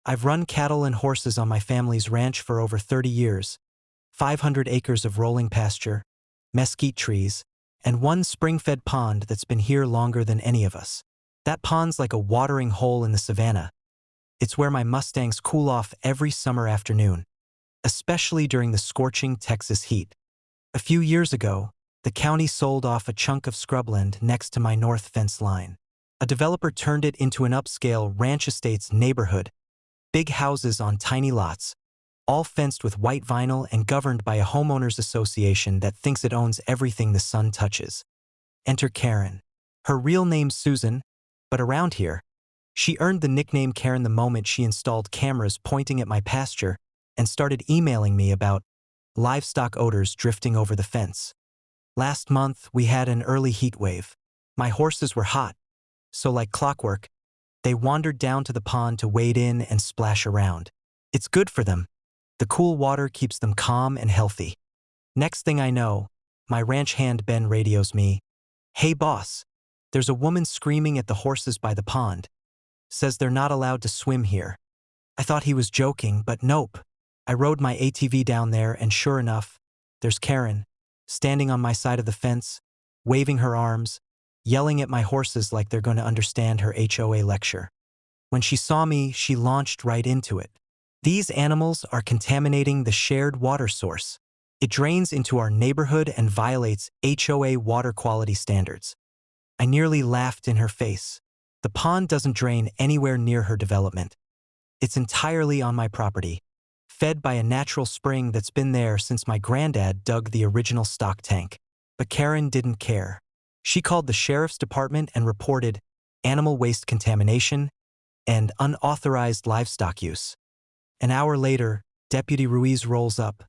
I've run cattle and horses on my family's ranch for over 30 years, 500 acres of rolling pasture, mesquite trees, and one spring-fed pond that's been here longer than any of us. That pond's like a watering hole in the savannah. It's where my Mustangs cool off every summer afternoon, especially during the scorching Texas heat. A few years ago, the county sold off a chunk of scrubland next to my north fence line. A developer turned it into an upscale ranch estates neighborhood, big houses on tiny lots, all fenced with white vinyl and governed by a homeowners association that thinks it owns everything the sun touches. Enter Karen. Her real name's Susan, but around here, she earned the nickname Karen the moment she installed cameras pointing at my pasture and started emailing me about livestock odors drifting over the fence. Last month, we had an early heat wave. My horses were hot, so like clockwork, they wandered down to the pond to wade in and splash around. It's good for them. The cool water keeps them calm and healthy. Next thing I know, my ranch hand Ben radios me, "Hey boss, there's a woman screaming at the horses by the pond. Says they're not allowed to swim here." I thought he was joking, but nope. I rode my ATV down there and sure enough, there's Karen, standing on my side of the fence, waving her arms, yelling at my horses like they're going to understand her HOA lecture. When she saw me, she launched right into it. "These animals are contaminating the shared water source. It drains into our neighborhood and violates HOA water quality standards." I nearly laughed in her face. The pond doesn't drain anywhere near her development. It's entirely on my property, fed by a natural spring that's been there since my granddad dug the original stock tank. But Karen didn't care. She called the sheriff's department and reported animal waste contamination and unauthorized livestock use. An hour later, Deputy Ruiz rolls up.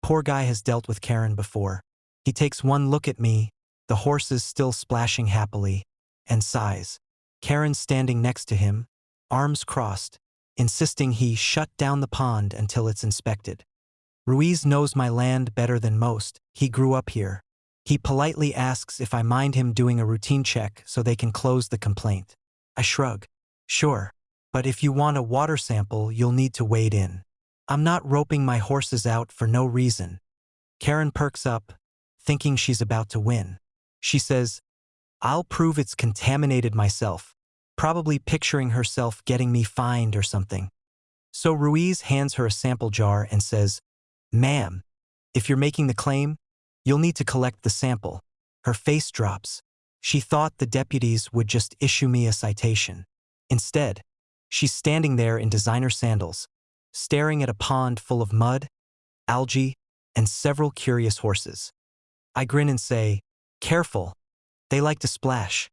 Poor guy has dealt with Karen before. He takes one look at me, the horses still splashing happily, and sighs. Karen's standing next to him, arms crossed, insisting he shut down the pond until it's inspected. Ruiz knows my land better than most. He grew up here. He politely asks if I mind him doing a routine check so they can close the complaint. I shrug. "Sure, but if you want a water sample, you'll need to wade in. I'm not roping my horses out for no reason." Karen perks up, thinking she's about to win. She says, "I'll prove it's contaminated myself," probably picturing herself getting me fined or something. So Ruiz hands her a sample jar and says, "Ma'am, if you're making the claim, you'll need to collect the sample." Her face drops. She thought the deputies would just issue me a citation. Instead, she's standing there in designer sandals, staring at a pond full of mud, algae, and several curious horses. I grin and say, "Careful, they like to splash."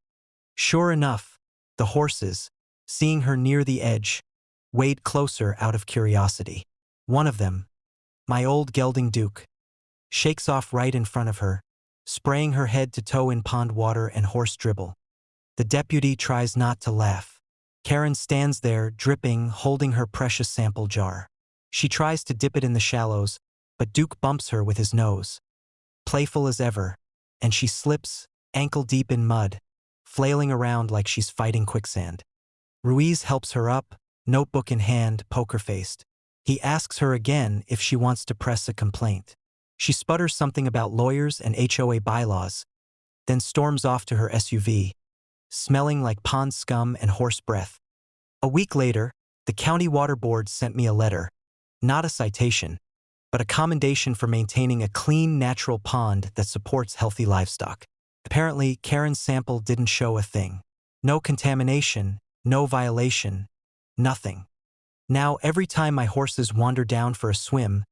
Sure enough, the horses, seeing her near the edge, wade closer out of curiosity. One of them, my old gelding Duke, shakes off right in front of her, spraying her head to toe in pond water and horse dribble. The deputy tries not to laugh. Karen stands there, dripping, holding her precious sample jar. She tries to dip it in the shallows, but Duke bumps her with his nose. Playful as ever, and she slips, ankle-deep in mud, flailing around like she's fighting quicksand. Ruiz helps her up, notebook in hand, poker-faced. He asks her again if she wants to press a complaint. She sputters something about lawyers and HOA bylaws, then storms off to her SUV, smelling like pond scum and horse breath. A week later, the county water board sent me a letter, not a citation, but a commendation for maintaining a clean, natural pond that supports healthy livestock. Apparently, Karen's sample didn't show a thing. No contamination, no violation, nothing. Now, every time my horses wander down for a swim,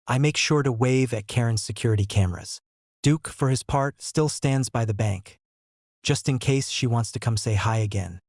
I make sure to wave at Karen's security cameras. Duke, for his part, still stands by the bank, just in case she wants to come say hi again.